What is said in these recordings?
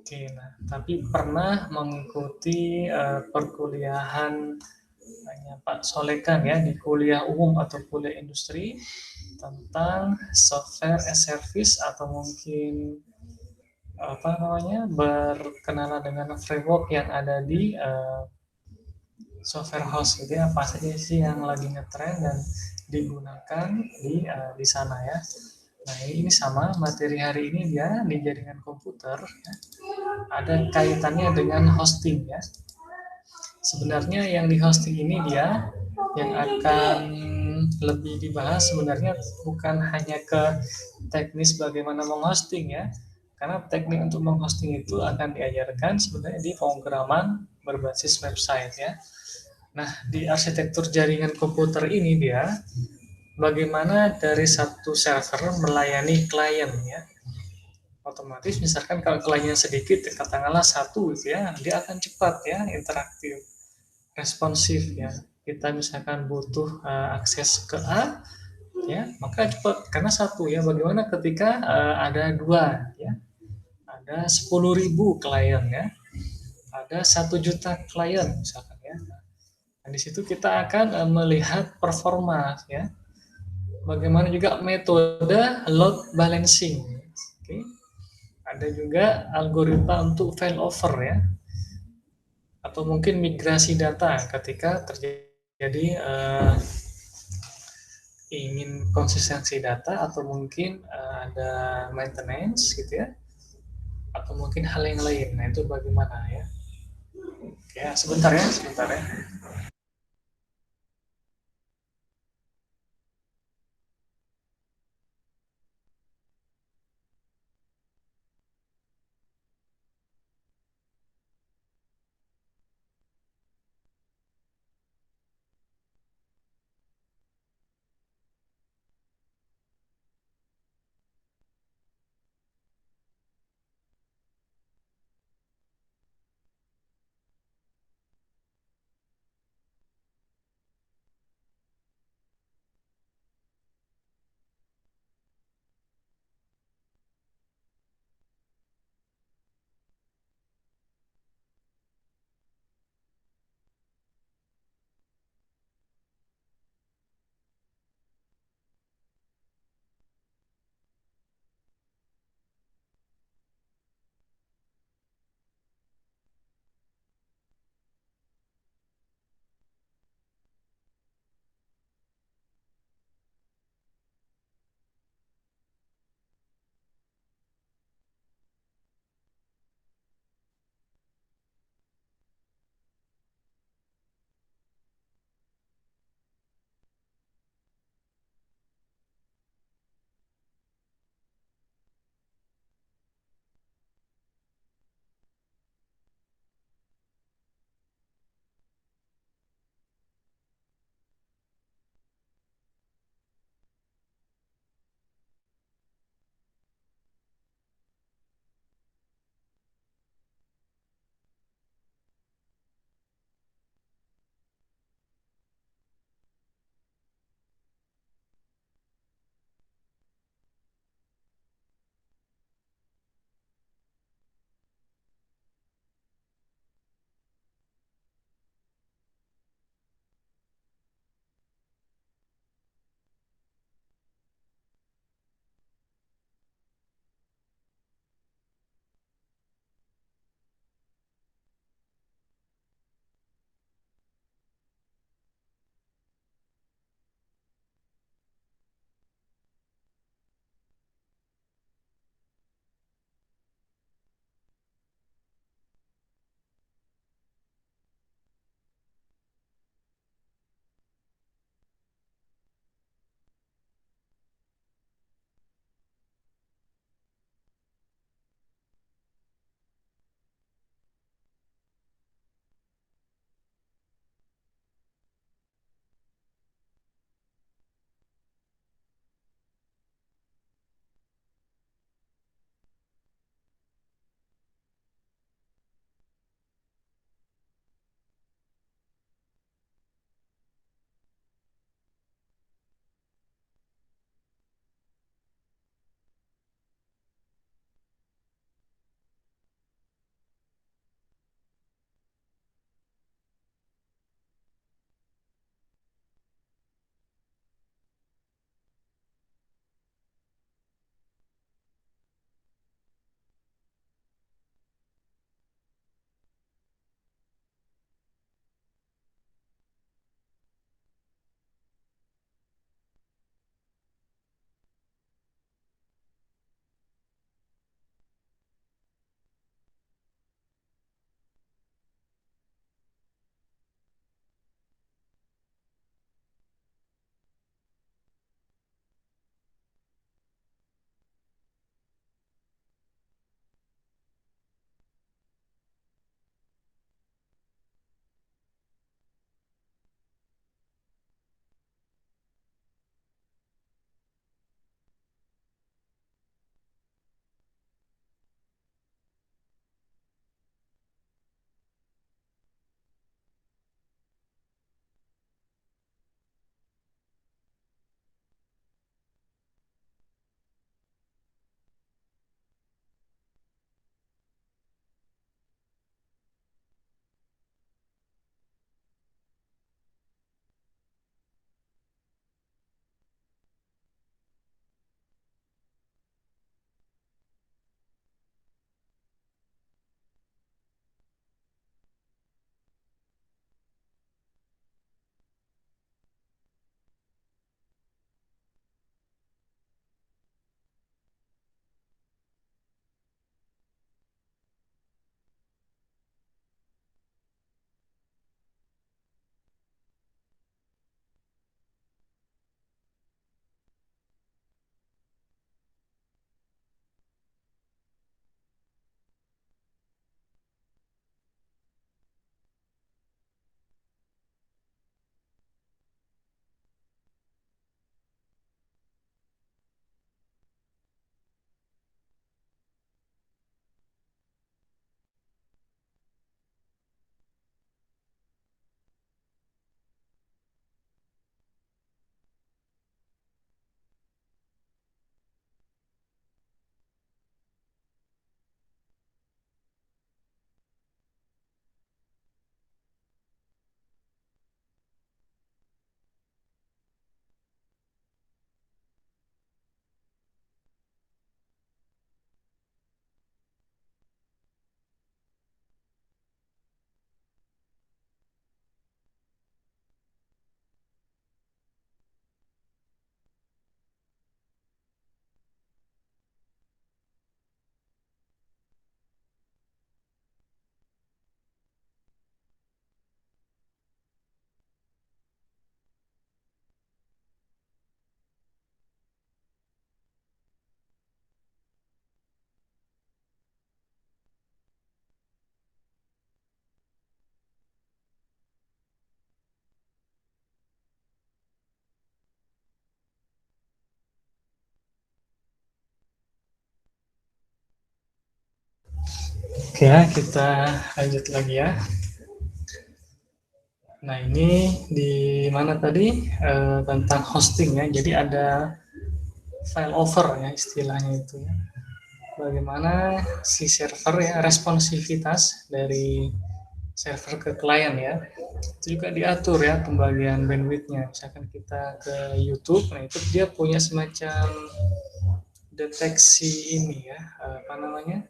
Oke, nah, tapi pernah mengikuti perkuliahan Pak Solekan ya di kuliah umum atau kuliah industri tentang software as service atau mungkin apa namanya berkenalan dengan framework yang ada di software house gitu ya, apa saja sih yang lagi ngetren dan digunakan di sana ya. Nah, ini sama materi hari ini dia di jaringan komputer ya, ada kaitannya dengan hosting ya. Sebenarnya yang di hosting ini dia yang akan lebih dibahas sebenarnya bukan hanya ke teknis bagaimana menghosting ya. Karena teknik untuk menghosting itu akan diajarkan sebenarnya di pemrograman berbasis website ya. Nah, di arsitektur jaringan komputer ini dia bagaimana dari satu server melayani klien ya. Otomatis misalkan kalau kliennya sedikit, katakanlah satu gitu ya, dia akan cepat ya, interaktif, responsif ya. Kita misalkan butuh akses ke A, ya maka cepat karena satu ya. Bagaimana ketika ada dua ya, ada 10.000 klien ya, ada 1 juta klien misalkan ya. Nah, di situ kita akan melihat performa ya. Bagaimana juga metode load balancing. Oke. Ada juga algoritma untuk failover ya, atau mungkin migrasi data ketika terjadi ingin konsistensi data atau mungkin ada maintenance gitu ya, atau mungkin hal yang lain. Nah, itu bagaimana ya? Ya, sebentar ya, sebentar ya. Ya, kita lanjut lagi ya. Nah, ini di mana tadi tentang hosting ya. Jadi ada file over ya istilahnya itu ya. Bagaimana si server ya responsivitas dari server ke klien ya. Itu juga diatur ya pembagian bandwidthnya. Misalkan kita ke YouTube, nah itu dia punya semacam deteksi ini ya, apa namanya?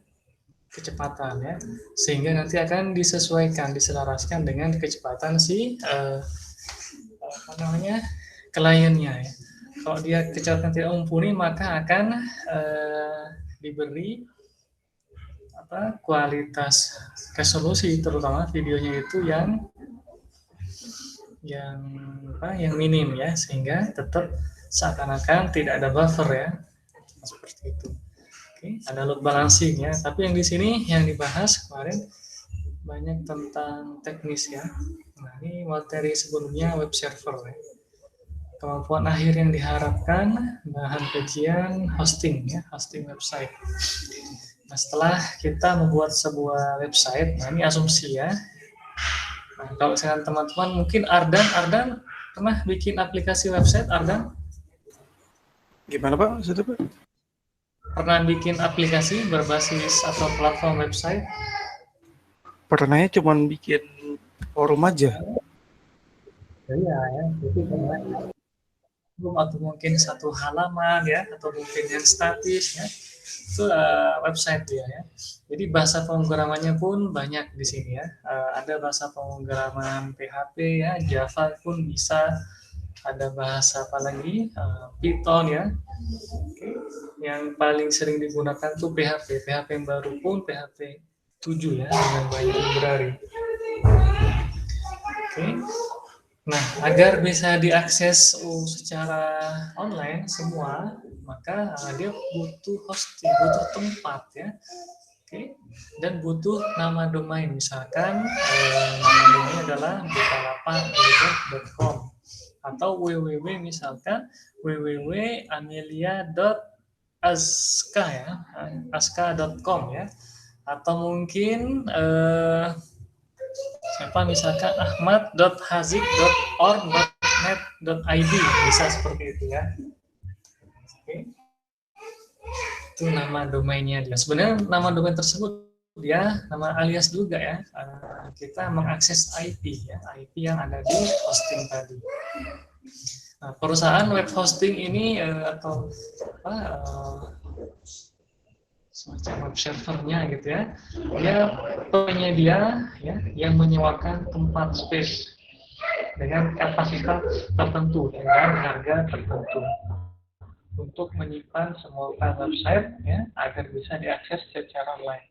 Kecepatan ya, sehingga nanti akan disesuaikan, diselaraskan dengan kecepatan si apa namanya kliennya ya. Kalau dia kecepatan tidak mumpuni maka akan diberi apa kualitas resolusi terutama videonya itu yang yang minim ya, sehingga tetap seakan-akan tidak ada buffer ya, seperti itu. Oke, ada load balancing ya, tapi yang di sini yang dibahas kemarin banyak tentang teknis ya. Nah, ini materi sebelumnya web server ya. Kemampuan akhir yang diharapkan, bahan kajian hosting ya, hosting website. Nah, setelah kita membuat sebuah website, nah ini asumsi ya. Nah, kalau misalkan teman-teman mungkin Ardan pernah bikin aplikasi website, Ardan? Gimana Pak? Maksudnya Pak? Pernah bikin aplikasi berbasis atau platform website? Pernahnya cuma bikin forum aja. Iya ya, itu pernah. Atau mungkin satu halaman ya, atau mungkin yang statis ya. Itu website dia ya. Jadi bahasa pemrogramannya pun banyak di sini ya. Ada bahasa pemrograman PHP ya, Java pun bisa. Ada bahasa apa lagi? Python ya. Yang paling sering digunakan tuh PHP. PHP yang baru pun PHP 7 ya, dengan banyak library. Oke. Nah, agar bisa diakses secara online semua, maka dia butuh hosting, butuh tempat ya. Oke. Dan butuh nama domain. Misalkan nama domain adalah bukalapak.com atau www misalkan www.amelia.aska ya, aska.com ya. Atau mungkin misalkan ahmad.hazik.org.net.id, bisa seperti itu ya. Oke. Itu nama domainnya dia. Sebenarnya nama domain tersebut dia nama alias juga ya. Kita mengakses IP ya, IP yang ada di hosting tadi. Nah, perusahaan web hosting ini atau apa semacam web servernya gitu ya, dia penyedia ya yang menyewakan tempat space dengan kapasitas tertentu dengan harga tertentu untuk menyimpan semua file website ya agar bisa diakses secara online.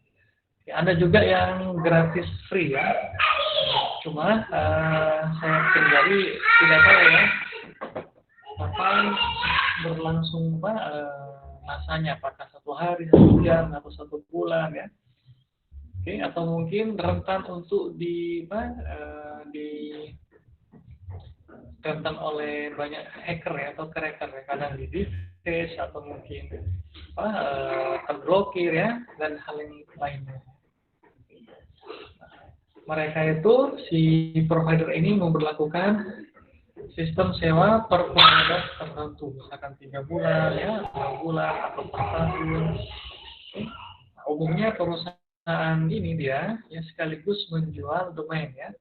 Ada juga yang gratis free ya, cuma saya pribadi tidak tahu ya kapan berlangsung masanya, apakah 1 hari, 1 jam, atau 1 bulan ya. Oke, atau mungkin rentan untuk rentan oleh banyak hacker ya atau cracker ya, kadang di distress atau mungkin terblokir ya, dan hal yang lainnya. Mereka itu si provider ini memberlakukan sistem sewa per periode tertentu, misalkan 3 bulan ya, 2 bulan atau per tahun. Nah, umumnya perusahaan ini dia ya sekaligus menjual domain ya.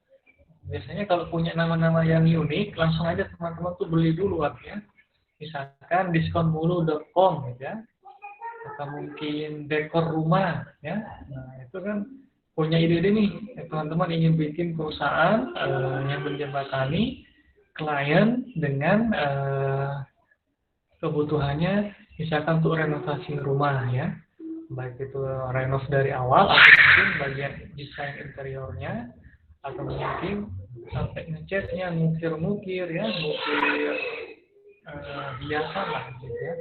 Biasanya kalau punya nama-nama yang unik, langsung aja teman-teman tuh beli dulu ya. Misalkan diskonmulu.com ya, atau mungkin dekor rumah ya. Nah, itu kan punya ide-ide nih, teman-teman ingin bikin perusahaan yang menjembatani klien dengan kebutuhannya, misalkan untuk renovasi rumah ya, baik itu renov dari awal atau mungkin bagian desain interiornya, atau mungkin sampai ngecatnya, ngukir-ngukir ya, ngukir biasa lah gitu ya.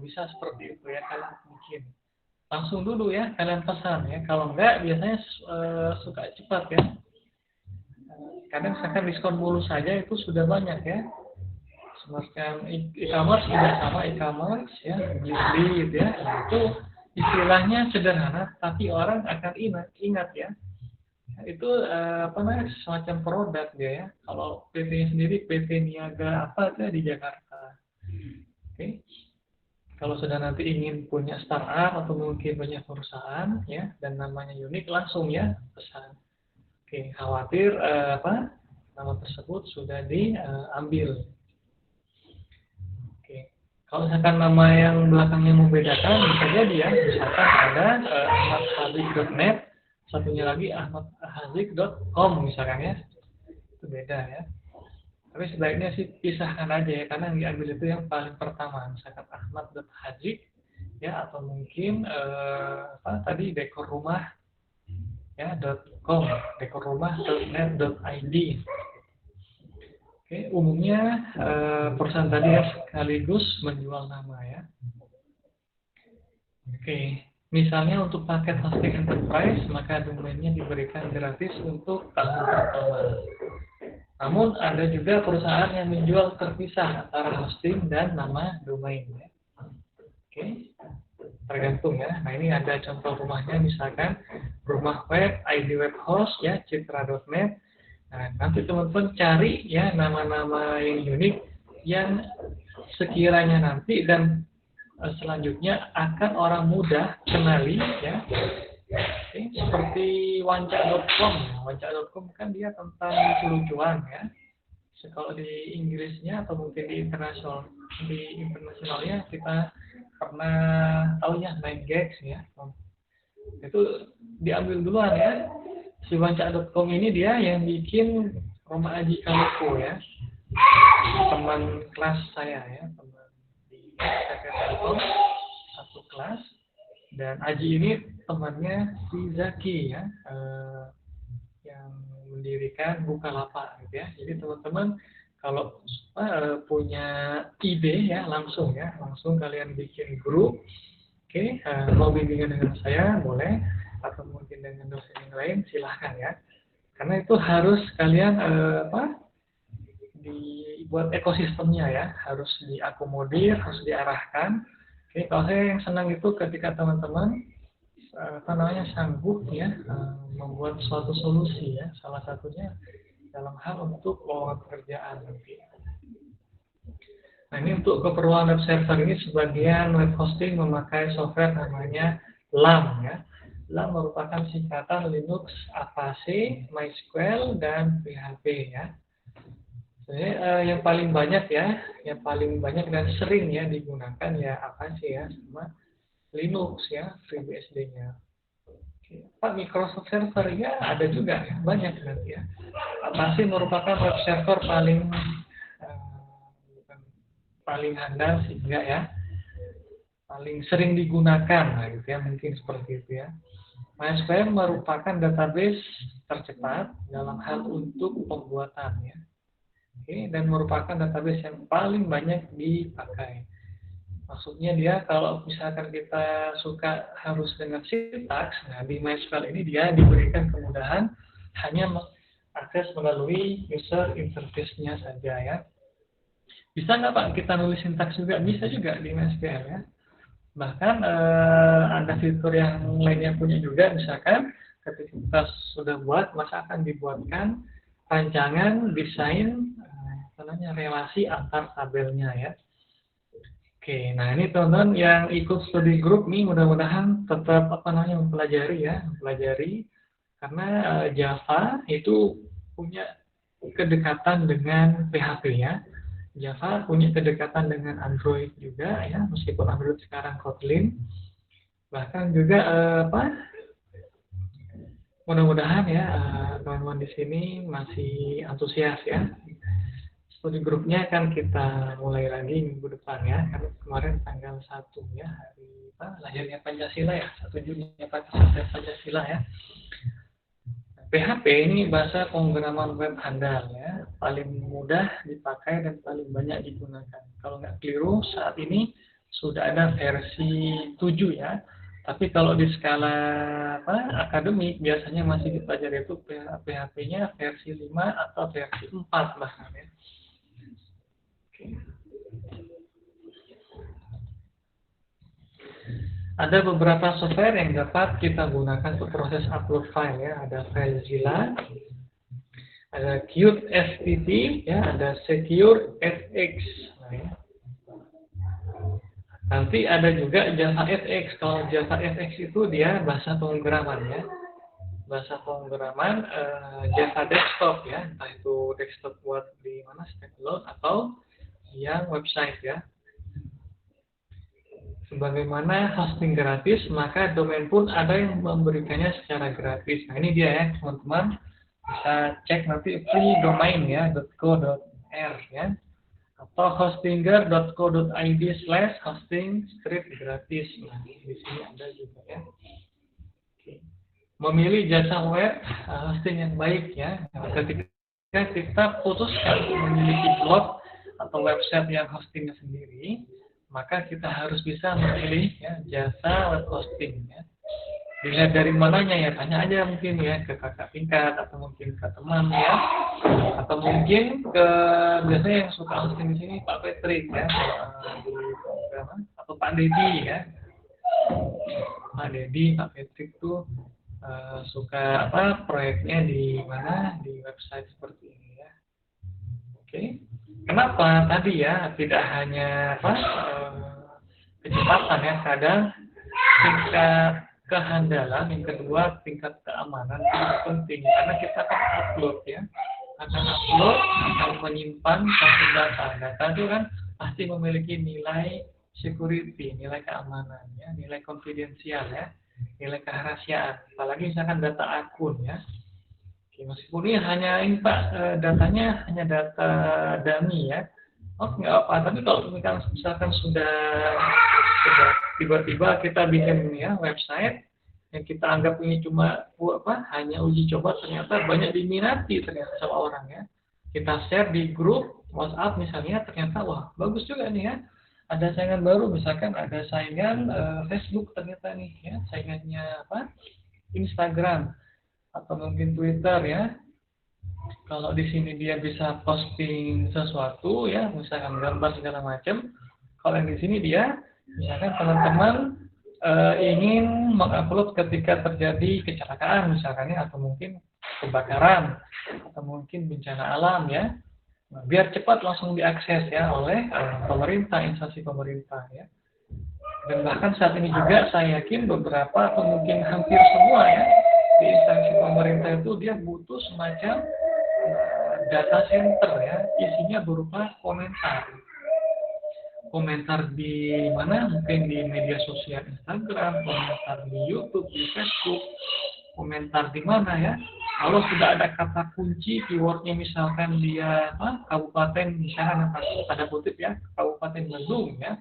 Bisa seperti itu ya, kalian mungkin langsung dulu ya kalian pesan ya, kalau enggak biasanya suka cepat ya. Kadang misalkan diskon mulu saja itu sudah banyak ya. Semacam e-commerce juga sama, e-commerce ya, Beli gitu ya. Nah, itu istilahnya sederhana, tapi orang akan ingat ya. Itu semacam produk dia ya. Kalau PT-nya sendiri PT Niaga apa itu di Jakarta. Oke. Kalau sudah nanti ingin punya startup atau mungkin punya perusahaan ya dan namanya unik, langsung ya pesan. Oke, khawatir nama tersebut sudah diambil. Oke. Kalau misalkan nama yang belakangnya membedakan, bisa jadi ya, misalkan ada ahmadhazik.net, satunya lagi ahmadhazik.com misalkan ya, itu beda ya. Tapi sebaiknya sih pisahkan aja ya, karena yang diambil itu yang paling pertama, misalkan ahmad.hazik ya, atau mungkin tadi dekor rumah ya .com, dekorrumah.net.id. Oke, umumnya perusahaan tadi ya sekaligus menjual nama ya. Oke, misalnya untuk paket hosting enterprise, maka domainnya diberikan gratis untuk tahun pertama. Namun ada juga perusahaan yang menjual terpisah antara hosting dan nama domain ya. Oke, tergantung ya. Nah ini ada contoh rumahnya, misalkan rumah web, ID web host ya, citra.net. Nah nanti teman-teman cari ya nama-nama yang unik yang sekiranya nanti dan selanjutnya akan orang mudah kenali ya. Oke, seperti wanca.com. Wanca.com kan dia tentang lucu-lucuan ya. Kalau di Inggrisnya atau mungkin di internasionalnya kita pernah tahu ya 9gags ya. Itu diambil duluan ya. Si wanca.com ini dia yang bikin Roma Aji Kaloko ya. Teman kelas saya ya, teman di Telkom satu kelas. Dan Aji ini temannya si Zaki ya, yang mendirikan Bukalapak gitu ya. Jadi teman-teman kalau punya ide ya langsung kalian bikin grup. Oke, mau bimbingan dengan saya boleh, atau mungkin dengan dosen yang lain silahkan ya. Karena itu harus kalian dibuat ekosistemnya ya, harus diakomodir, harus diarahkan. Oke, kalau saya yang senang itu ketika teman-teman sanggup ya membuat suatu solusi ya, salah satunya dalam hal untuk lowongan pekerjaan nanti. Nah ini untuk keperluan web server ini sebagian web hosting memakai software namanya LAM ya. LAM merupakan singkatan Linux, Apache, MySQL dan PHP ya. Yang paling banyak dan sering ya digunakan ya Apache ya sama Linux ya, FreeBSD-nya. Pak, Microsoft Server ya ada juga ya, banyak nanti ya. Apache merupakan web server paling handal sehingga ya paling sering digunakan gitu ya, mungkin seperti itu ya. MySQL merupakan database tercepat dalam hal untuk pembuatan ya. Oke, dan merupakan database yang paling banyak dipakai. Maksudnya dia kalau misalkan kita suka harus dengan sintaks, nah di MySQL ini dia diberikan kemudahan hanya mengakses melalui user interface-nya saja ya. Bisa nggak Pak kita nulis sintaks juga? Bisa juga di MySQL ya. Bahkan ada fitur yang lainnya punya juga, misalkan ketika kita sudah buat, maka akan dibuatkan rancangan desain relasi antar tabelnya ya. Oke, nah ini teman-teman yang ikut studi grup nih mudah-mudahan tetap mempelajari karena Java itu punya kedekatan dengan PHP ya. Java punya kedekatan dengan Android juga ya, meskipun Android sekarang Kotlin. Bahkan juga mudah-mudahan ya teman-teman di sini masih antusias ya. Studi grupnya akan kita mulai lagi minggu depan ya, karena kemarin tanggal 1 ya, hari lahirnya Pancasila ya, 1 Juni Pancasila ya. PHP ini bahasa pemrograman web handal ya, paling mudah dipakai dan paling banyak digunakan. Kalau nggak keliru saat ini sudah ada versi 7 ya, tapi kalau di skala akademik biasanya masih dipelajari itu PHP-nya versi 5 atau versi 4 bahkan ya. Ada beberapa software yang dapat kita gunakan untuk proses upload file ya. Ada FileZilla, ada QtSTT, ya, ada SecureFX. Nah, ya. Nanti ada juga JavaFX. Kalau JavaFX itu dia bahasa pemrograman ya. Bahasa pemrograman Java desktop ya, entah itu desktop buat di mana standalone atau yang website ya. Sebagaimana hosting gratis, maka domain pun ada yang memberikannya secara gratis. Nah ini dia ya teman-teman, bisa cek nanti free domain ya .co.r ya, atau hostinger.co.id/hosting script gratis. Nah di sini ada juga ya. Memilih jasa web hosting yang baik ya. Ketika kita putuskan memiliki blog atau website yang hostingnya sendiri, maka kita harus bisa memilih ya, jasa web hosting ya. Dilihat dari mananya ya, tanya aja mungkin ya ke kakak tingkat atau mungkin ke teman ya, atau mungkin ke biasanya yang suka hosting di sini Pak Patrick ya, di program atau Pak Dedi ya. Pak Dedi, Pak Patrick tuh suka apa proyeknya di mana di website seperti ini ya. Oke. Kenapa tadi ya tidak hanya apa kecepatan ya, kadang tingkat kehandalan, yang kedua tingkat keamanan itu penting karena kita akan upload ya, akan menyimpan satu data itu kan pasti memiliki nilai security, nilai keamanan ya, nilai konfidensial ya, nilai kerahasiaan, apalagi misalkan data akun ya. Oke, meskipun ini hanya ini Pak, datanya hanya data dummy ya, nggak apa, tapi kalau misalkan sudah tiba-tiba kita bikin ya website yang kita anggap ini cuma hanya uji coba, ternyata banyak diminati ternyata sama orang ya, kita share di grup WhatsApp misalnya, ternyata wah bagus juga nih ya, ada saingan baru, misalkan ada saingan Facebook ternyata nih ya, saingannya apa Instagram atau mungkin Twitter ya. Kalau di sini dia bisa posting sesuatu ya, misalkan gambar segala macam. Kalau yang di sini dia misalkan teman-teman ingin mengupload ketika terjadi kecelakaan misalkan ya, atau mungkin kebakaran atau mungkin bencana alam ya. Nah, biar cepat langsung diakses ya oleh pemerintah, instansi pemerintah ya. Dan bahkan saat ini juga saya yakin beberapa atau mungkin hampir semua ya di instansi pemerintah itu dia butuh semacam data center ya, isinya berupa komentar di mana, mungkin di media sosial Instagram, komentar di YouTube, di Facebook, komentar di mana ya. Kalau sudah ada kata kunci keywordnya misalkan dia kabupaten misalkan ada kutip ya Kabupaten Bandung ya,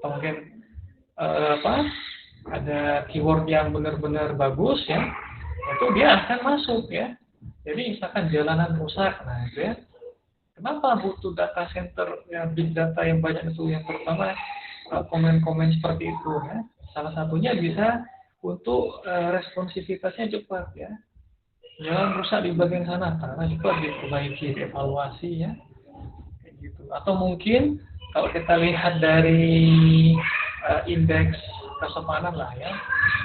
atau mungkin ada keyword yang benar-benar bagus ya, itu dia akan masuk ya. Jadi misalkan jalanan rusak, nah itu ya. Kenapa butuh data center yang big data yang banyak itu? Yang pertama komen-komen seperti itu ya. Salah satunya bisa untuk responsivitasnya cepat ya. Jalan rusak di bagian sana, karena cepat diperbaiki, dievaluasi ya. Kayak gitu. Atau mungkin kalau kita lihat dari indeks kesopanan lah ya,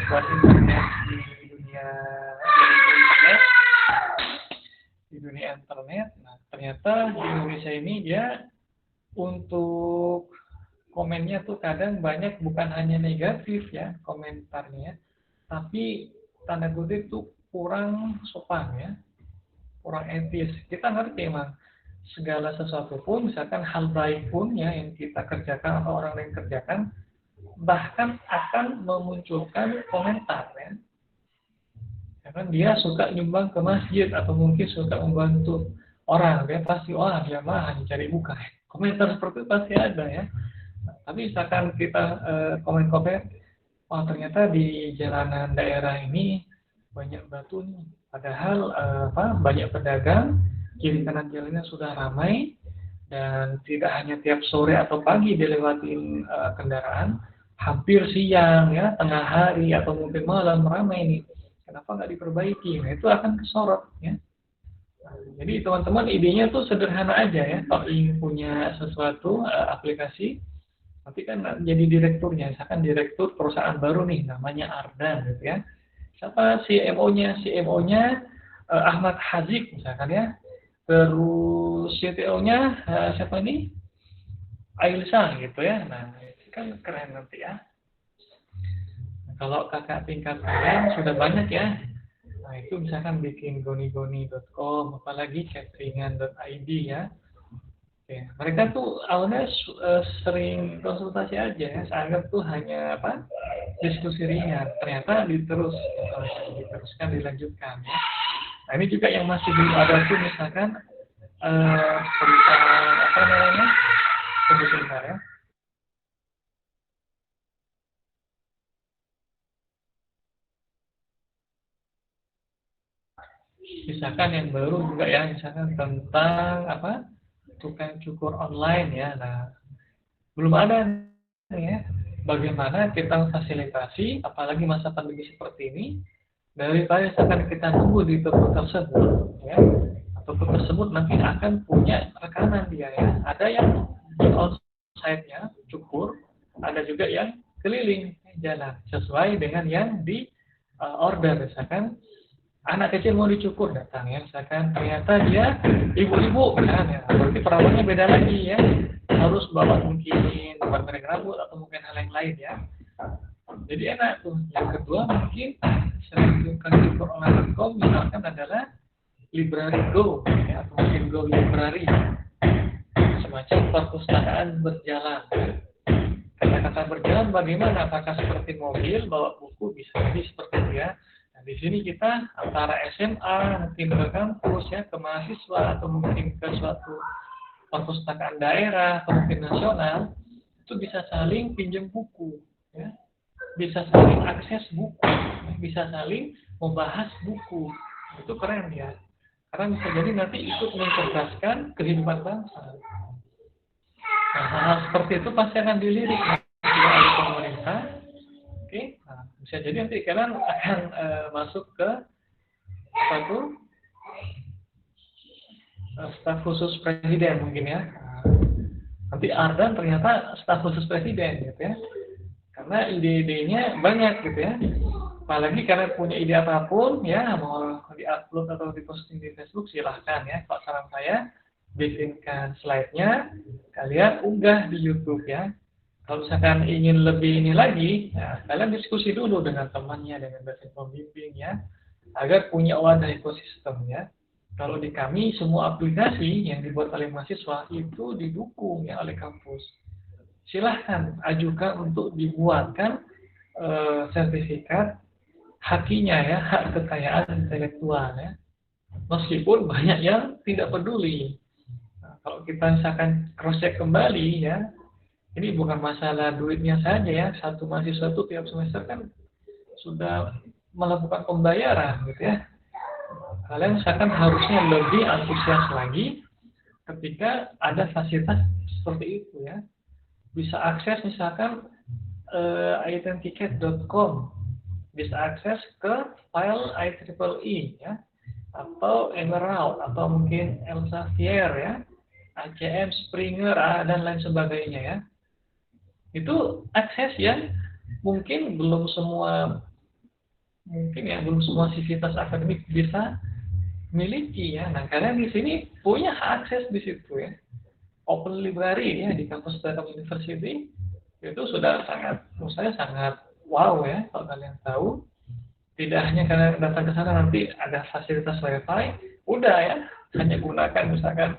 buat internet di dunia internet. Nah, ternyata di Indonesia ini dia untuk komennya tuh kadang banyak bukan hanya negatif ya komentarnya, tapi tanda kutip tuh kurang sopan ya, kurang etis. Kita ngerti emang segala sesuatu pun, misalkan hal baik pun ya yang kita kerjakan atau orang lain kerjakan, bahkan akan memunculkan komentar ya. Karena dia suka nyumbang ke masjid atau mungkin suka membantu orang, dia pasti dia mah hanya cari muka. Komentar seperti itu pasti ada ya. Nah, tapi misalkan kita komen-komen, ternyata di jalanan daerah ini banyak batu nih. Padahal banyak pedagang, kiri kanan jalannya sudah ramai dan tidak hanya tiap sore atau pagi dilewatin kendaraan, hampir siang ya, tengah hari atau mungkin malam ramai nih. Kenapa nggak diperbaiki? Nah itu akan kesorot ya. Nah, jadi teman-teman idenya tuh sederhana aja ya. Kalau ingin punya sesuatu aplikasi Nanti kan jadi direkturnya, misalkan direktur perusahaan baru nih, namanya Ardan gitu ya. Siapa CMO-nya? CMO-nya Ahmad Hazik misalkan ya. Terus CTO-nya siapa ini? Ailsa gitu ya. Nah, itu kan keren nanti ya. Nah, kalau kakak tingkat kalian sudah banyak ya. Nah, itu misalkan bikin gonigoni.com, apalagi cateringan.id ya. Ya, mereka tuh awalnya sering konsultasi aja ya, seanggap tuh hanya apa? Diskusi ringan. Ternyata diteruskan, dilanjutkan ya. Nah, ini juga yang masih belum ada tuh misalkan perusahaan apa namanya? Sebentar ya. Misalkan yang baru juga ya, misalkan tentang apa? Tukang cukur online ya. Nah, belum ada nih ya. Bagaimana kita fasilitasi, apalagi masa pandemi seperti ini, daripada misalkan kita tunggu di toko tersebut, ya, toko tersebut nanti akan punya rekanan dia ya. Ada yang di onsite-nya cukur, ada juga yang keliling jalan sesuai dengan yang di order. Misalkan anak kecil mau dicukur datang ya, misalkan ternyata dia ibu-ibu kan ya, berarti perawatannya beda lagi ya, harus bawa mungkin barang rambut atau mungkin hal yang lain ya. Jadi enak tuh. Yang kedua mungkin selain cukur online.com misalkan adalah Library Go ya, atau mungkin Go Library, semacam perpustakaan berjalan. Kata-kata berjalan bagaimana? Apakah seperti mobil bawa buku? Bisa jadi seperti itu ya. Nah, di sini kita antara SMA mungkin ke kampus ya, ke mahasiswa atau mungkin ke suatu perpustakaan daerah atau mungkin nasional, itu bisa saling pinjam buku ya. Bisa saling akses buku, bisa saling membahas buku. Itu keren ya. Karena bisa jadi nanti ikut mencerdaskan kehidupan bangsa. Nah, hal seperti itu pasti akan dilirik oleh pemerintah. Oke, nah, bisa jadi nanti kalian akan masuk ke apa tuh staf khusus presiden mungkin ya. Nanti Ardan ternyata staf khusus presiden gitu ya. Karena ide-idenya banyak gitu ya. Apalagi kalian punya ide apapun ya, mau di-upload atau di-posting di Facebook silahkan ya. Kalau saran saya, bikinkan slide-nya, kalian unggah di YouTube ya. Kalau misalkan ingin lebih ini lagi, ya, kalian diskusi dulu dengan temannya, dengan dosen pembimbing ya, agar punya wadah ekosistem ya. Kalau di kami, semua aplikasi yang dibuat oleh mahasiswa itu didukung ya oleh kampus. Silahkan ajukan untuk dibuatkan sertifikat hakinya ya, hak kekayaan intelektual ya. Meskipun banyak yang tidak peduli. Nah, kalau kita misalkan cross check kembali ya, ini bukan masalah duitnya saja ya. Satu mahasiswa itu tiap semester kan sudah melakukan pembayaran gitu ya. Kalian misalkan harusnya lebih antusias lagi ketika ada fasilitas seperti itu ya. Bisa akses misalkan identicate.com, bisa akses ke file IEEE ya, atau Emerald atau mungkin Elsevier ya, ACM, Springer dan lain sebagainya ya. Itu akses yang mungkin belum semua sivitas akademik bisa miliki ya. Nah, kalian di sini punya akses di situ ya. Open Library ya di kampus Telkom University itu sudah menurut saya sangat wow ya. Kalau kalian tahu, tidak hanya kalian datang ke sana nanti ada fasilitas wifi, udah ya, hanya gunakan misalkan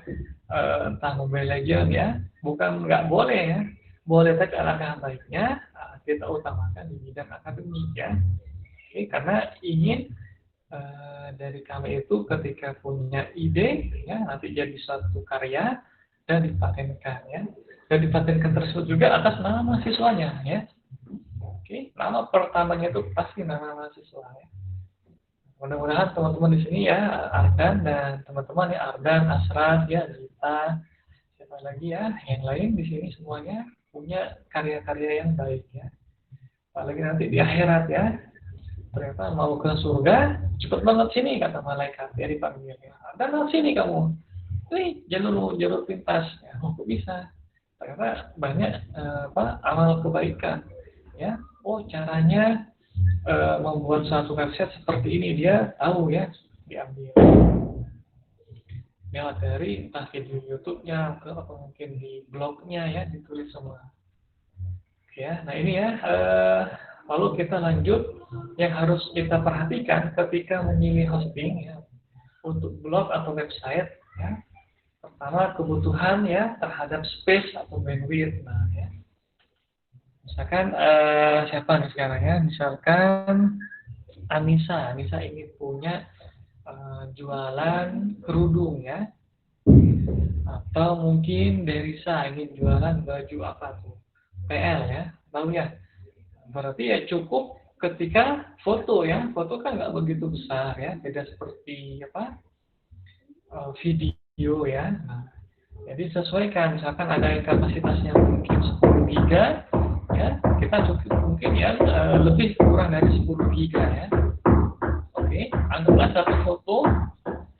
entah Mobile Legends ya, bukan nggak boleh ya, boleh, tapi alangkah baiknya kita utamakan di bidang akademik ya. Ini karena ingin dari kami itu ketika punya ide ya nanti jadi suatu karya dan dipatenkan ya, dan dipatenkan tersebut juga atas nama mahasiswanya ya. Oke, nama pertamanya itu pasti nama mahasiswa ya. Mudah-mudahan teman-teman di sini ya, Ardan dan teman-teman ya, Ardan, Asrad ya, Zita, siapa lagi ya, yang lain di sini semuanya punya karya-karya yang baik ya. Apalagi nanti di akhirat ya, ternyata mau ke surga, cepet banget sini kata malaikat ya, dipanggil ya. Ardan sini kamu. Jalur pintas ya, kok bisa? Ternyata banyak amal kebaikan, ya. Oh, caranya membuat suatu website seperti ini, dia tahu ya, diambil lewat dari entah video YouTube-nya atau mungkin di blognya ya, ditulis semua. Ya, nah ini ya. Lalu kita lanjut yang harus kita perhatikan ketika memilih hosting ya untuk blog atau website ya. Pertama, kebutuhan ya terhadap space atau bandwidth. Nah ya, misalkan siapa nih sekarang ya? Misalkan Anissa ingin punya jualan kerudung ya, atau mungkin Derisa ingin jualan baju apa tuh, PL ya, tahu ya. Berarti ya cukup ketika foto ya, foto kan nggak begitu besar ya, beda seperti video ya. Nah, jadi sesuaikan, misalkan ada yang kapasitasnya mungkin 10 giga ya, kita cukup mungkin ya lebih kurang dari 10 giga ya. Oke, anggaplah satu foto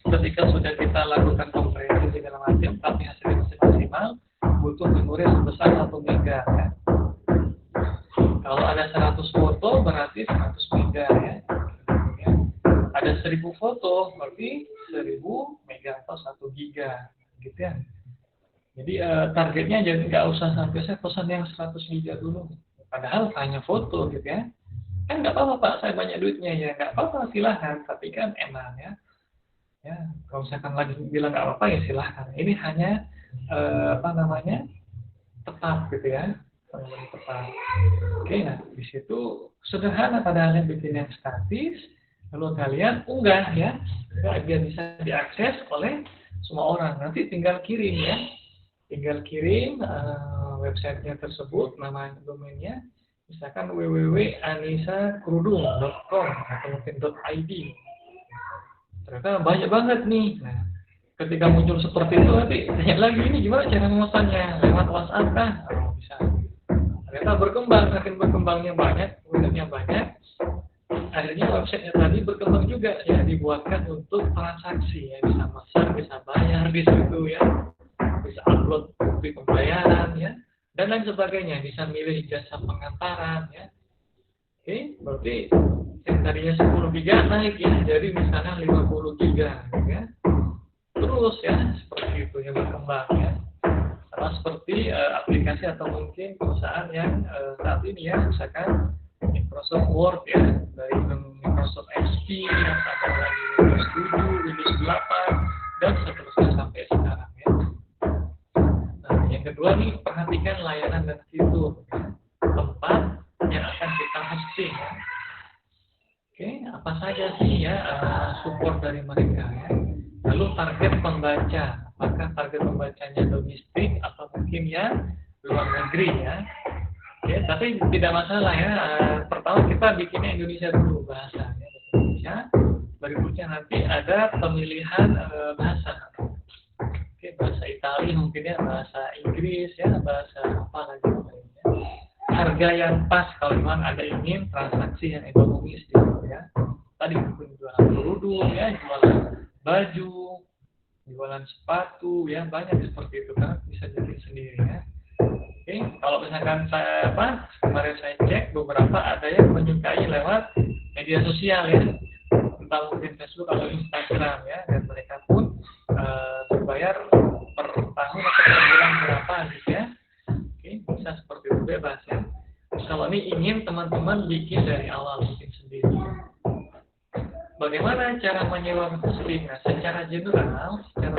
ketika sudah kita lakukan kompresi segala macam, tapi hasilnya masih maksimal, butuh memori sebesar 1 mega ya. Kalau ada 100 foto berarti 100 mega ya. Ada 1000 foto berarti 1000 mega atau 1 giga gitu ya. Jadi targetnya jadi nggak usah sampai saya pesan yang 100 giga dulu. Padahal hanya foto gitu ya. Kan nggak apa-apa Pak, saya banyak duitnya ya. Nggak apa-apa, silahkan. Tapi kan enak ya. Ya, kalau misalkan lagi bilang nggak apa-apa ya silahkan. Ini hanya tepat gitu ya. Tepat. Oke, nah di situ sederhana padahal bikin yang statis, lalu kalian unggah ya, biar bisa diakses oleh semua orang. Nanti tinggal kirim ya, websitenya tersebut, nama domainnya, misalkan www.anisakerudung.com atau mungkin .id. Ternyata banyak banget nih. Nah, ketika muncul seperti itu nanti tanya lagi, ini gimana cara memesannya, lewat WhatsApp kah? Oh, bisa. Ternyata berkembang, makin berkembangnya banyak, kemudiannya banyak. Akhirnya websitenya tadi berkembang juga ya, dibuatkan untuk transaksi ya, bisa pesan, bisa bayar di situ ya, bisa upload bukti pembayaran ya, dan lain sebagainya, bisa milih jasa pengantaran ya. Oke, berarti yang tadinya 10 giga naik ya, jadi misalnya 50 giga ya. Terus ya, seperti itu yang berkembang ya. Sama seperti aplikasi atau mungkin perusahaan yang saat ini ya, misalkan Microsoft Word ya, dari Microsoft XP yang ada lagi Windows 7, Windows 8 dan seterusnya sampai sekarang ya. Nah, yang kedua nih, perhatikan layanan dan fitur ya, tempat yang akan kita hosting ya. Oke, apa saja sih ya support dari mereka ya. Lalu target pembaca, apakah target pembacanya domestik atau mungkin ya luar negeri ya. Oke, tapi tidak masalah ya. Pertama kita bikinnya Indonesia dulu, bahasa ya, Indonesia. Berikutnya nanti ada pemilihan bahasa. Oke, bahasa Italia mungkin ya, bahasa Inggris ya, bahasa apa lagi ya. Harga yang pas kalau memang ada ingin transaksi yang ekonomis gitu ya. Tadi mungkin jualan kerudung ya, jualan baju, jualan sepatu ya, banyak seperti itu kan, bisa jadi sendiri ya. Oke, kalau misalkan kemarin saya cek beberapa ada yang menyukai lewat media sosial ya, entah mungkin Facebook atau Instagram ya, dan mereka pun berbayar per tahun atau per bulan berapa gitu ya. Oke, bisa seperti itu, bebas ya. Kalau ini ingin teman-teman bikin dari awal, bikin sendiri. Bagaimana cara menyewa hosting? Nah, secara general ya,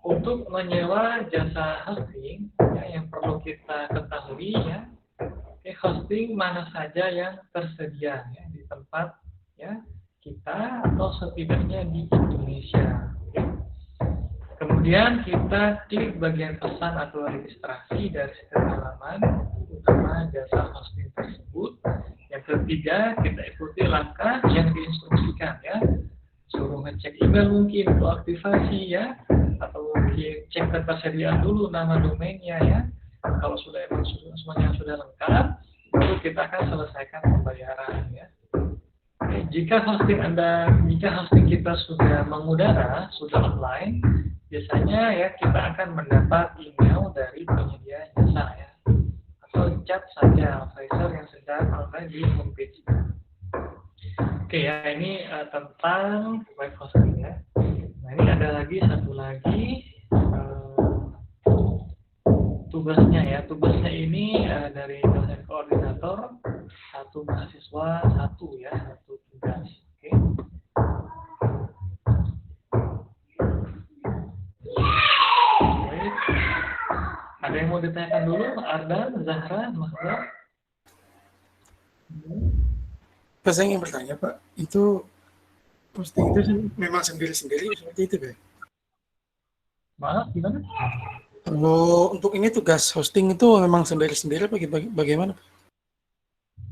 untuk menyewa jasa hosting ya, yang perlu kita ketahui ya, hosting mana saja yang tersedia ya, di tempat ya kita atau setidaknya di Indonesia. Ya. Kemudian kita klik bagian pesan atau registrasi dari halaman utama jasa hosting tersebut. Yang ketiga, kita ikuti langkah yang diinstruksikan ya. Suruh ngecek email mungkin untuk aktivasi ya, atau mungkin cek ketersediaan dulu nama domainnya ya. Kalau semuanya sudah lengkap, baru kita akan selesaikan pembayaran ya. Jika hosting kita sudah mengudara, sudah online, biasanya ya kita akan mendapat email dari penyedia jasa ya, atau chat saja advisor yang sedang online di homepage. Oke ya, ini tentang web hosting ya. Nah ini ada lagi satu lagi tugasnya ya. Tugasnya ini dari dosen koordinator, satu mahasiswa satu ya, satu tugas. Oke. Baik. Ada yang mau ditanyakan dulu, Ardan, Zahra, Mahra? Pak, saya ingin bertanya Pak, itu posting itu memang sendiri-sendiri seperti itu Pak? Maaf, gimana? Kalau untuk ini tugas hosting itu memang sendiri-sendiri bagaimana?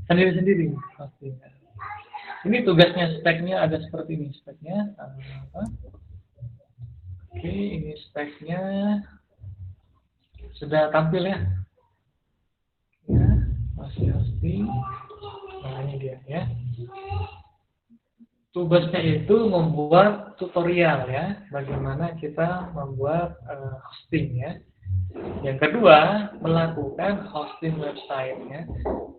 Sendiri-sendiri pastinya. Ini tugasnya, speknya ada seperti ini speknya. Oke, ini speknya sudah tampil ya. Ya, masih hosting. Nah ini dia ya. Tugasnya itu membuat tutorial ya, bagaimana kita membuat hosting ya. Yang kedua, melakukan hosting website ya.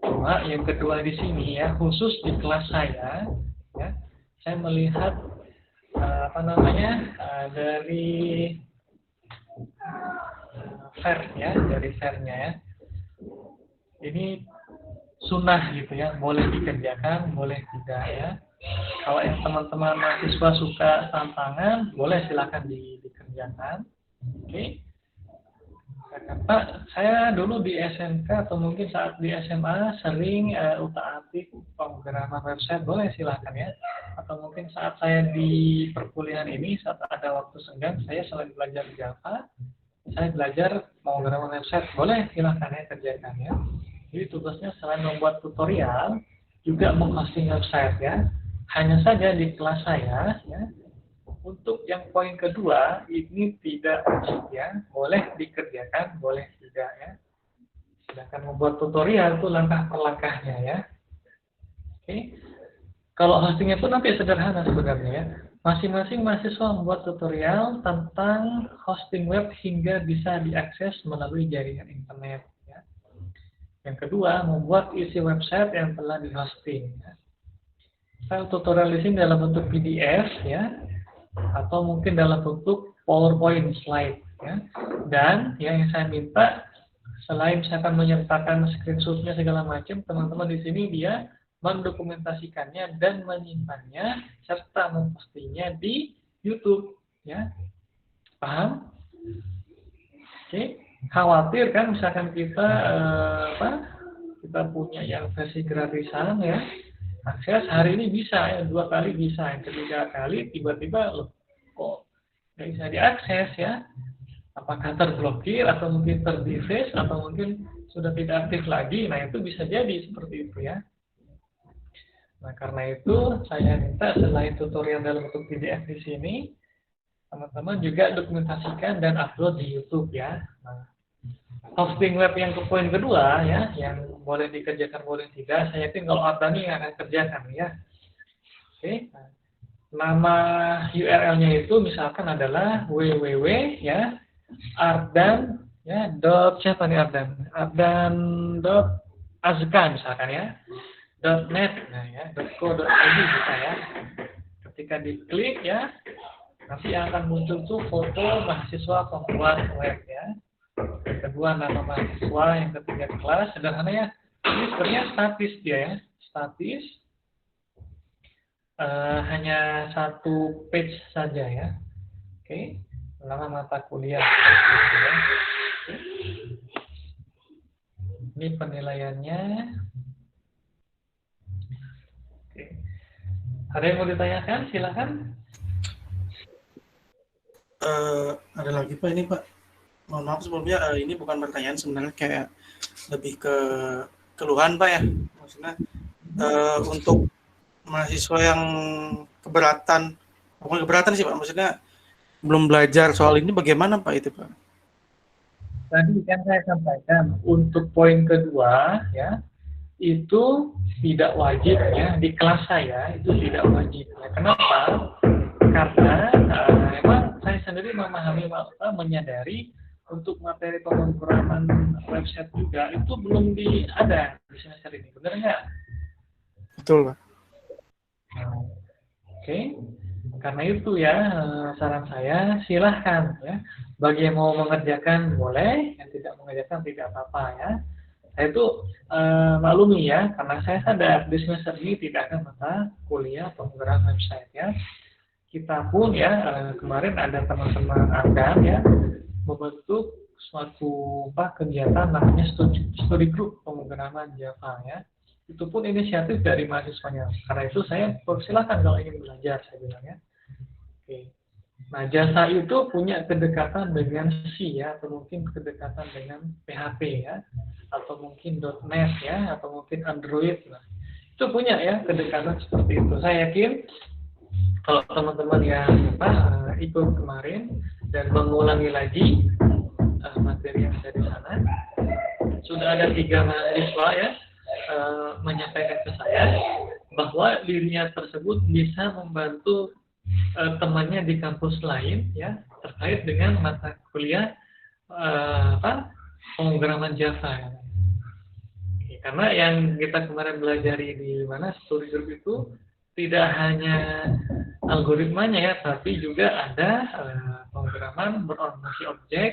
Cuma yang kedua di sini ya, khusus di kelas saya ya, saya melihat dari dari fair-nya ya. Ini sunnah gitu ya, boleh dikerjakan, boleh tidak ya. Kalau yang teman-teman mahasiswa suka tantangan, boleh silakan dikerjakan. Oke. Pak, saya dulu di SMK atau mungkin saat di SMA sering utak-atik pemrograman website, boleh silakan ya. Atau mungkin saat saya di perkuliahan ini, saat ada waktu senggang, saya selain belajar Java, saya belajar pemrograman website, boleh silakan ya kerjakan ya. Jadi tugasnya selain membuat tutorial, juga menghosting website ya. Hanya saja di kelas saya ya, untuk yang poin kedua ini tidak wajib ya, boleh dikerjakan, boleh tidak ya. Sedangkan membuat tutorial itu langkah per langkahnya ya. Oke. Kalau hostingnya pun nanti sederhana sebenarnya ya. Masing-masing mahasiswa membuat tutorial tentang hosting web hingga bisa diakses melalui jaringan internet ya. Yang kedua, membuat isi website yang telah dihosting ya. File tutorial di sini dalam bentuk PDF ya, atau mungkin dalam bentuk PowerPoint slide ya. Dan yang saya minta, selain saya akan menyertakan screenshotnya segala macam, teman-teman di sini dia mendokumentasikannya dan menyimpannya serta mempostingnya di YouTube ya. Paham? Oke. Khawatir kan misalkan kita kita punya yang versi gratisan ya, akses hari ini bisa ya, 2 kali bisa, yang ketiga kali tiba-tiba loh kok nggak bisa diakses ya, apakah terblokir atau mungkin terdeface atau mungkin sudah tidak aktif lagi. Nah itu bisa jadi seperti itu ya. Nah karena itu saya minta selain tutorial dalam bentuk PDF di sini, teman-teman juga dokumentasikan dan upload di YouTube ya. Nah, hosting web yang ke poin kedua ya, yang boleh dikerjakan boleh tidak, saya yakin kalau Ardani akan kerjakan ya. Oke. Nama URL-nya itu misalkan adalah www ya ardan ya siapa nih ardan.azka misalkan ya .net nah ya .co.id bisa ya. Ketika diklik ya, nanti akan muncul tuh foto mahasiswa pembuat web ya. Yang kedua nama mahasiswa, yang ketiga kelas, sederhana ya. Ini sebenarnya statis dia ya, statis. Hanya satu page saja ya. Oke, nama mata kuliah. Oke. Ini penilaiannya. Oke. Ada yang mau ditanyakan? Silakan. Ada lagi Pak ini Pak. Mohon maaf sebelumnya, ini bukan pertanyaan sebenarnya, kayak lebih ke keluhan Pak ya. Maksudnya untuk mahasiswa yang bukan keberatan sih Pak, maksudnya belum belajar soal ini, bagaimana Pak itu Pak? Tadi kan saya sampaikan untuk poin kedua ya, itu tidak wajib ya, di kelas saya itu tidak wajib ya. Kenapa? Karena memang saya sendiri menyadari untuk materi pemrograman website juga itu belum ada di semester ini, benar nggak? Betul, Pak. Oke, karena itu ya saran saya silahkan ya, bagi yang mau mengerjakan boleh, yang tidak mengerjakan tidak apa-apa ya. Saya itu maklumi ya, karena saya sadar di semester ini tidak ada mata kuliah pemrograman website ya. Kita pun ya kemarin ada teman-teman akan ya membentuk suatu kegiatan namanya studi group pemrograman Java ya. Itu pun inisiatif dari mahasiswanya. Karena itu saya persilahkan kalau ingin belajar, saya bilang ya. Oke. Nah, Java itu punya kedekatan dengan C ya, atau mungkin kedekatan dengan PHP ya, atau mungkin .NET ya, atau mungkin Android. Nah, itu punya ya kedekatan seperti itu. Saya yakin kalau teman-teman yang ikut kemarin dan mengulangi lagi materi yang ada di sana, sudah ada 3 mahasiswa ya menyampaikan ke saya bahwa dirinya tersebut bisa membantu temannya di kampus lain ya terkait dengan mata kuliah pemrograman Java ya. Karena yang kita kemarin belajar di mana studi group itu tidak hanya algoritmanya ya, tapi juga ada pemrograman berorientasi objek,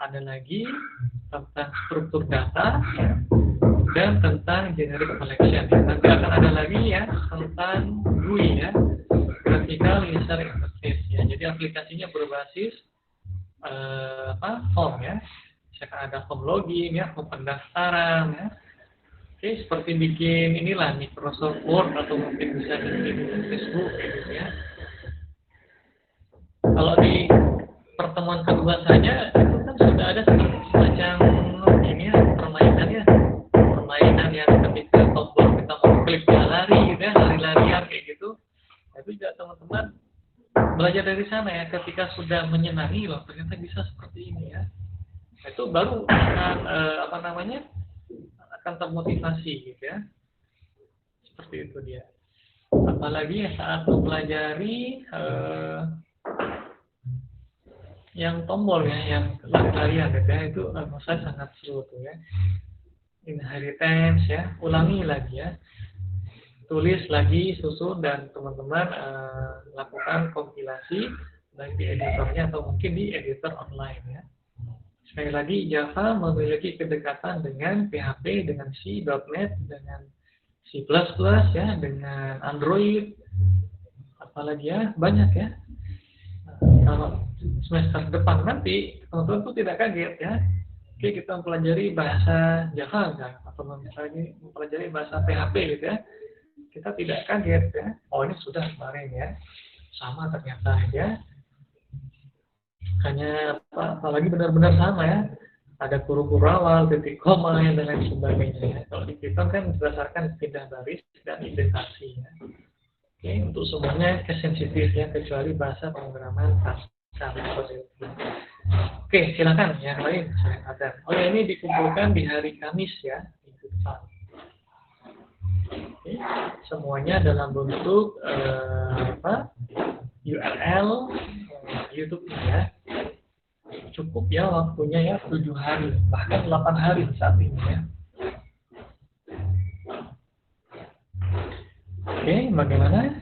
ada lagi tentang struktur data dan tentang generic collection. Nanti akan ada lagi ya tentang GUI ya, graphical user interface ya. Jadi aplikasinya berbasis form ya. Misalkan ada form login ya, form pendaftaran ya. Oke, seperti bikin inilah Microsoft Word atau mungkin bisa bikin Facebook gitu ya. Kalau di pertemuan kedua saja itu kan sudah ada semacam ini ya permainan yang ketika tombol kita mau klik dia lari gitu ya, lari-larian kayak gitu. Itu juga teman-teman belajar dari sana ya, ketika sudah menyenangi loh ternyata bisa seperti ini ya. Itu baru akan akan termotivasi gitu ya, seperti itu dia. Apalagi saat mempelajari yang tombol ya, yang lari-larian gitu ya, itu menurut saya sangat seru tuh ya. Inheritance ya, ulangi lagi ya, tulis lagi, susun, dan teman-teman lakukan kompilasi baik di editornya atau mungkin di editor online ya. Sekali lagi, Java memiliki kedekatan dengan PHP, dengan C, .NET, dengan C++ ya, dengan Android, apalagi ya, banyak ya. Kalau semester depan nanti, teman-teman tuh tidak kaget ya. Oke, kita mempelajari bahasa Java enggak, atau mempelajari bahasa PHP gitu ya. Kita tidak kaget ya. Oh, ini sudah kemarin ya. Sama ternyata ya. Hanya apalagi benar-benar sama ya, ada huruf awal, titik koma dan lain sebagainya ya. Kalau di Python kan berdasarkan pindah baris dan indentasi ya. Oke, untuk semuanya kesensitif ya, kecuali bahasa pemrograman Pascal seperti itu. Oke, silakan yang lain saya ada. Oh ya, ini dikumpulkan di hari Kamis ya, minggu depan. Oke, semuanya dalam bentuk URL YouTube ya. Cukup ya waktunya ya 7 hari, bahkan 8 hari saat ini ya. Oke, bagaimana?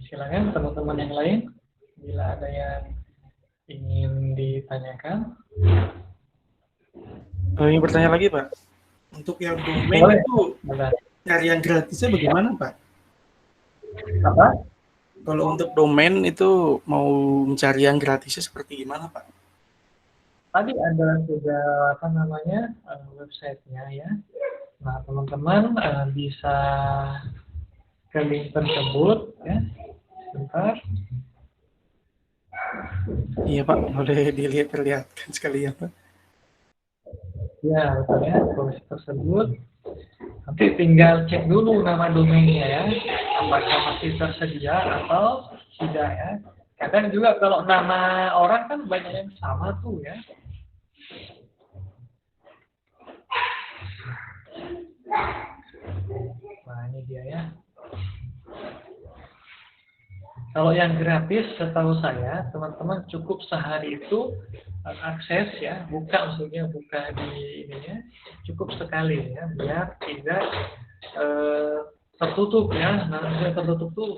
Silakan teman-teman yang lain bila ada yang ingin ditanyakan. Ingin bertanya lagi, Pak. Untuk yang domain itu cari yang gratisnya bagaimana, Pak? Apa? Kalau untuk domain itu mau mencari yang gratisnya seperti gimana, Pak? Tadi ada sudah websitenya ya. Nah, teman-teman bisa ke link tersebut ya. Sebentar. Iya, Pak, boleh dilihat-perlihatkan sekali ya, Pak. Ya, betul ya, website tersebut. Nanti tinggal cek dulu nama domainnya ya, apakah masih tersedia atau tidak ya. Kadang juga kalau nama orang kan banyak yang sama tuh ya. Nah, ini dia ya. Kalau yang gratis, setahu saya, teman-teman cukup sehari itu akses ya, maksudnya buka di ininya, cukup sekali ya, biar tidak tertutup ya. Nah, tertutup tuh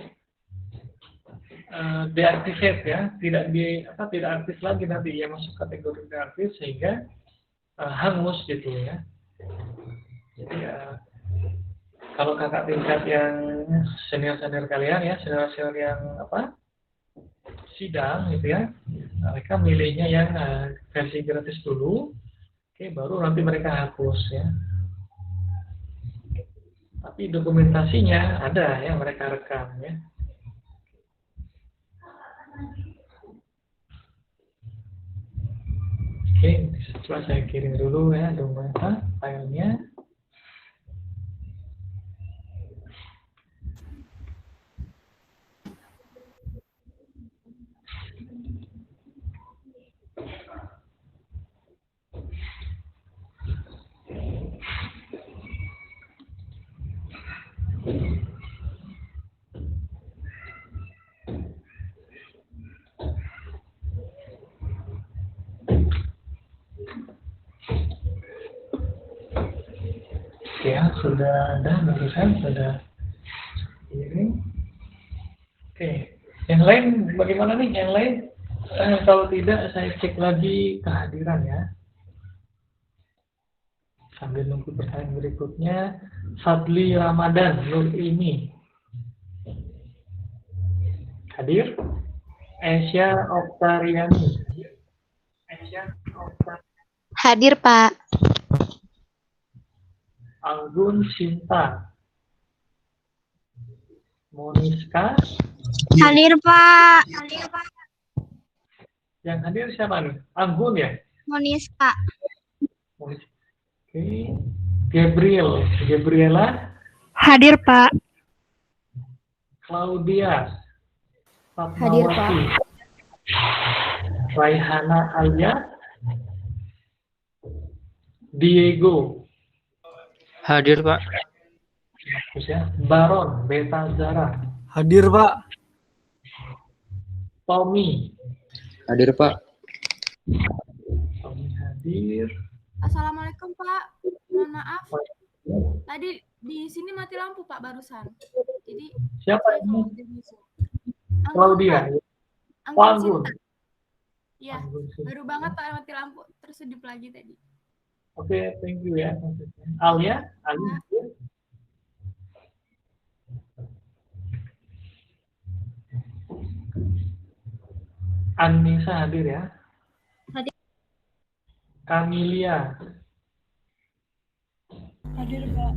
deactivate ya, tidak aktif lagi nanti ya, masuk kategori gratis sehingga hangus gitu ya. Jadi kalau kakak tingkat yang senior kalian ya, senior yang sidang gitu ya, mereka milihnya yang versi gratis dulu, oke, baru nanti mereka hapus ya. Tapi dokumentasinya ada ya, mereka rekam ya. Oke, coba saya kirim dulu ya filenya. Ya, sudah ada barusan, sudah ini. Oke, yang lain bagaimana nih? Yang lain, kalau tidak saya cek lagi kehadiran ya. Sambil nunggu pertanyaan berikutnya, Fadli Ramadan, Nur ini hadir? Aisyah Oktariani. Hadir, Pak. Anggun Sinta. Moniska. Hadir, Pak. Yang hadir siapa nih? Anggun ya? Moniska. Oke. Gabriela. Hadir, Pak. Claudia. Hadir, Pak. Raihana Alia. Diego. Hadir, Pak. Terus ya, Baron Beta Zara. Hadir, Pak. Tommy. Hadir, Pak. Tommy hadir. Assalamualaikum, Pak. Mohon maaf. Tadi di sini mati lampu, Pak, barusan. Jadi Siapa saya ini? Anggun, Claudia. Pak. Anggun Anggun. Sinta. Iya, baru banget Pak mati lampu, terus hidup lagi tadi. Oke, thank you ya. Alia. Anissa hadir ya. Hadir. Kamilia. Hadir, Pak.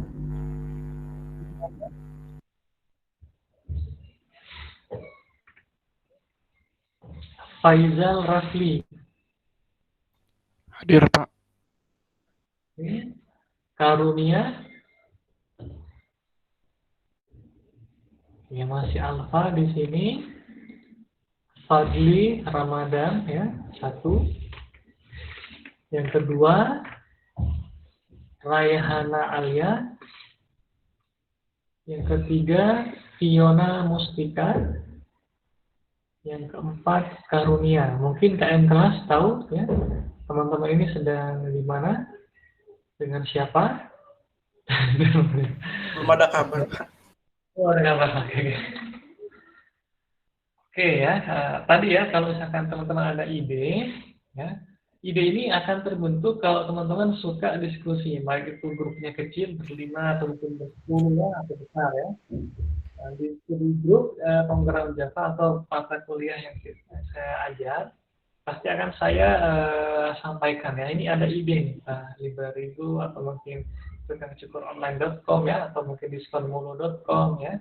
Faizal Rafli. Hadir, Pak. Karunia. Ya, masih Alfa di sini. Fadli Ramadan ya, satu. Yang kedua, Raihana Alia. Yang ketiga, Fiona Mustika. Yang keempat, Karunia. Mungkin KM kelas tahu ya, teman-teman ini sedang di mana, dengan siapa? Belum ada kabar, Pak. Oh, ada kabar. Oke ya, tadi ya kalau misalkan teman-teman ada ide, ya, ide ini akan terbentuk kalau teman-teman suka diskusi, baik itu grupnya kecil berlima atau mungkin bersepuluh atau besar ya. Di grup penggerak Java atau mata kuliah yang saya ajar, pasti akan saya sampaikan ya. Ini ada ide nih, Librarigo atau mungkin tukangcukuronline.com ya, atau mungkin diskonmulu.com ya.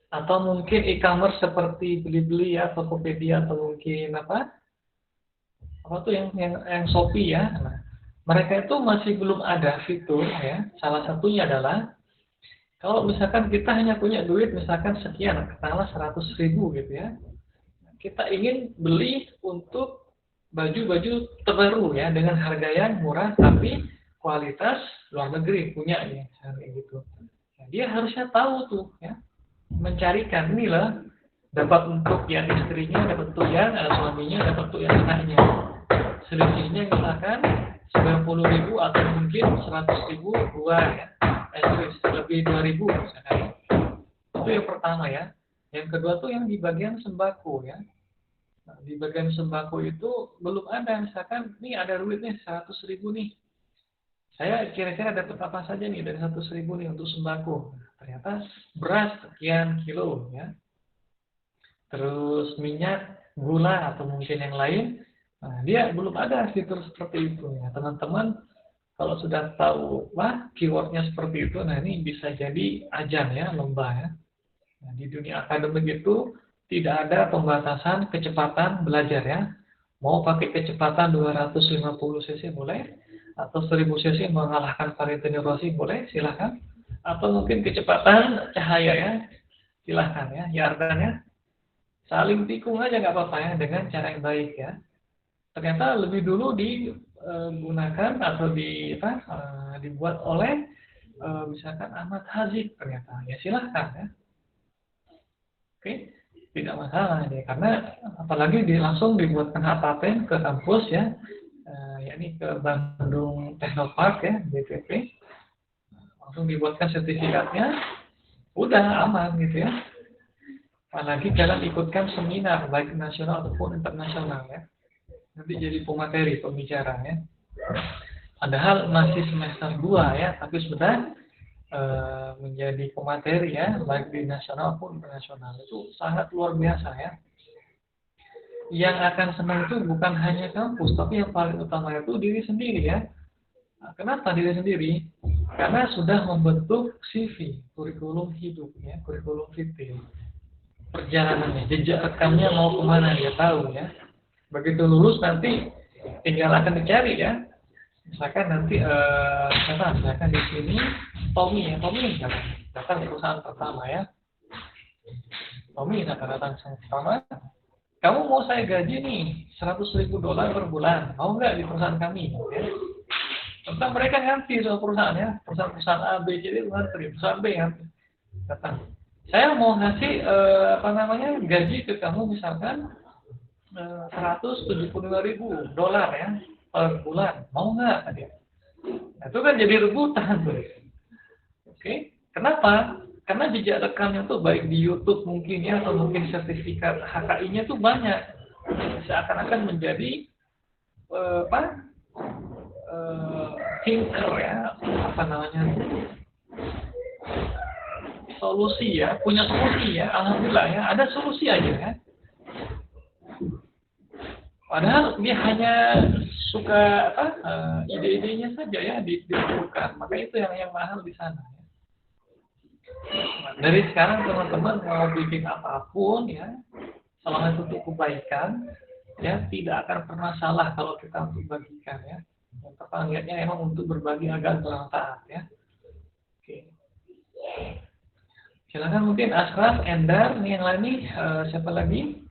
Atau mungkin e-commerce seperti Blibli ya, Tokopedia atau mungkin apa tuh yang Shopee ya. Nah, mereka itu masih belum ada fitur ya. Salah satunya adalah kalau misalkan kita hanya punya duit misalkan sekian, katakanlah 100.000 gitu ya. Kita ingin beli untuk baju-baju terbaru ya dengan harga yang murah tapi kualitas luar negeri punya ya, kayak gitu. Nah, dia harusnya tahu tuh ya, mencarikan inilah dapat untuk yang istrinya, dapat untuk yang suaminya, dapat untuk yang anaknya. Selisihnya misalkan 90.000 atau mungkin 100.000 dua ya, lebih 2.000 misalkan. Itu yang pertama ya. Yang kedua tuh yang di bagian sembako ya. Nah, di bagian sembako itu belum ada, misalkan nih ada duit nih 100.000 nih. Saya kira-kira dapat apa saja nih dari 100.000 nih untuk sembako. Ternyata beras sekian kilo ya. Terus minyak, gula atau mungkin yang lain. Nah, dia belum ada fitur seperti itu ya. Teman-teman kalau sudah tahu wah keywordnya seperti itu, nah ini bisa jadi ajan ya, lomba ya. Nah, di dunia akademik itu tidak ada pembatasan kecepatan belajar ya. Mau pakai kecepatan 250 cc boleh, atau 1000 cc mengalahkan Valentino Rossi boleh, silahkan. Atau mungkin kecepatan cahaya ya, silahkan ya, Yardan ya. Saling tikung aja nggak apa-apa ya, dengan cara yang baik ya. Ternyata lebih dulu digunakan atau dibuat oleh misalkan Ahmad Hazid ternyata, ya silahkan ya. Oke, tidak masalah ya, karena apalagi langsung dibuatkan hak paten ke kampus ya. Yakni ke Bandung Technopark ya, BPP, langsung dibuatkan sertifikatnya, udah aman gitu ya. Apalagi kalian ikutkan seminar baik nasional ataupun internasional ya, nanti jadi pemateri, pembicara ya. Padahal masih semester 2 ya, tapi sudah menjadi pemateri ya, baik di nasional maupun internasional. Itu sangat luar biasa ya. Yang akan senang itu bukan hanya kampus, tapi yang paling utama itu diri sendiri ya. Nah, kenapa diri sendiri? Karena sudah membentuk CV, kurikulum hidup ya, kurikulum vitae. Perjalanannya, jejak rekamnya mau kemana dia tahu ya. Begitu lulus nanti tinggal akan dicari ya. Misalkan nanti misalkan di sini Tommy datang ke perusahaan pertama ya. Tommy datang pertama. Kamu mau saya gaji nih $100.000 per bulan, mau nggak di perusahaan kami? Ya. Tentang mereka nganti soal perusahaan ya, perusahaan A, B, C, D nganti, perusahaan B nganti. Datang. Saya mau ngasih gaji ke kamu misalkan $175.000 ya per bulan, mau nggak? Nah, itu kan jadi rebutan tuh. Oke, kenapa? Karena jejak rekamnya tuh baik di YouTube mungkin ya, atau mungkin sertifikat HKI-nya tuh banyak. Seakan-akan menjadi thinker ya, solusi ya, punya solusi ya, alhamdulillah ya, ada solusi aja ya. Padahal dia hanya suka ide-idenya saja ya dilakukan, maka itu yang mahal di sana. Dari sekarang teman-teman mau bikin apapun ya, selama itu untuk kebaikan ya, tidak akan pernah salah kalau kita untuk bagikan ya. Yang pertama niatnya emang untuk berbagi agar bermanfaat ya. Oke. Silakan mungkin Ashraf, Endar, nih yang lain nih siapa lagi?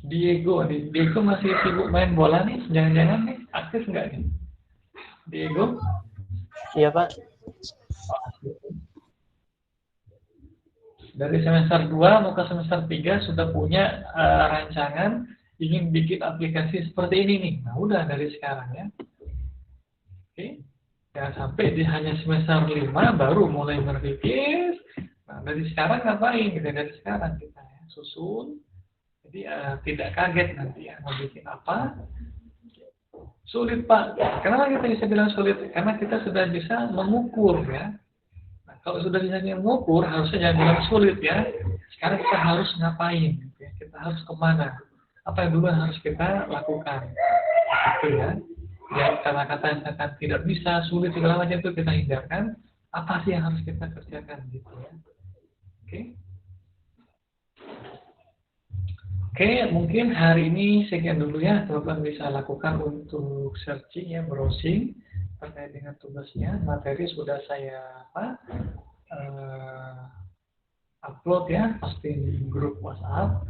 Diego masih sibuk main bola nih, jangan-jangan nih aktif nggak nih? Diego? Iya Pak. Dari semester 2 mau ke semester 3 sudah punya rancangan ingin bikin aplikasi seperti ini nih. Nah udah dari sekarang ya. Oke. Ya sampai di hanya semester 5 baru mulai berpikir. Nah dari sekarang ngapain? Dari sekarang kita ya, susun. Jadi tidak kaget nanti ya mau bikin apa. Sulit Pak. Kenapa kita bisa bilang sulit? Karena kita sudah bisa mengukur ya. Kalau sudah bisa mengukur, harusnya jangan bilang sulit ya. Sekarang kita harus ngapain? Ya. Kita harus kemana? Apa yang dulu harus kita lakukan? Itu ya. Ya kata-kata yang akan tidak bisa, sulit segala macam itu kita hindarkan. Apa sih yang harus kita kerjakan gitu ya? Oke. Oke, mungkin hari ini sekian dulu ya. Teman-teman bisa lakukan untuk searching ya, browsing terkait dengan tugasnya. Materi sudah saya upload ya, pasti di grup WhatsApp.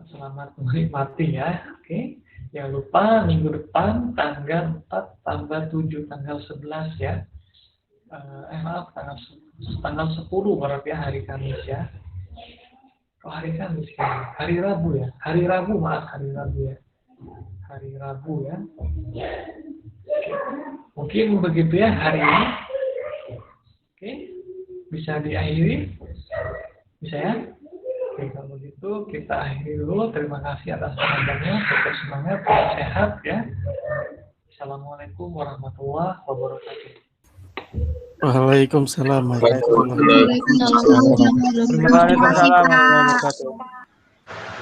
Selamat menikmati ya. Oke. Jangan lupa minggu depan tanggal 4 tambah 7 tanggal 11 ya. Tanggal 10 berarti hari Kamis ya. Oh, hari Kamis ya. Hari Rabu ya. Hari Rabu, maaf, hari Rabu ya. Hari Rabu ya. Oke. Mungkin begitu ya hari ini. Oke. Bisa diakhiri? Bisa ya? Oke, kalau begitu kita akhiri dulu. Terima kasih atas perhatiannya. Tetap semangat, tetap sehat ya. Assalamualaikum warahmatullahi wabarakatuh. Waalaikumsalam warahmatullahi wabarakatuh. Waalaikumsalam warahmatullahi wabarakatuh. Waalaikumsalam warahmatullahi wabarakatuh.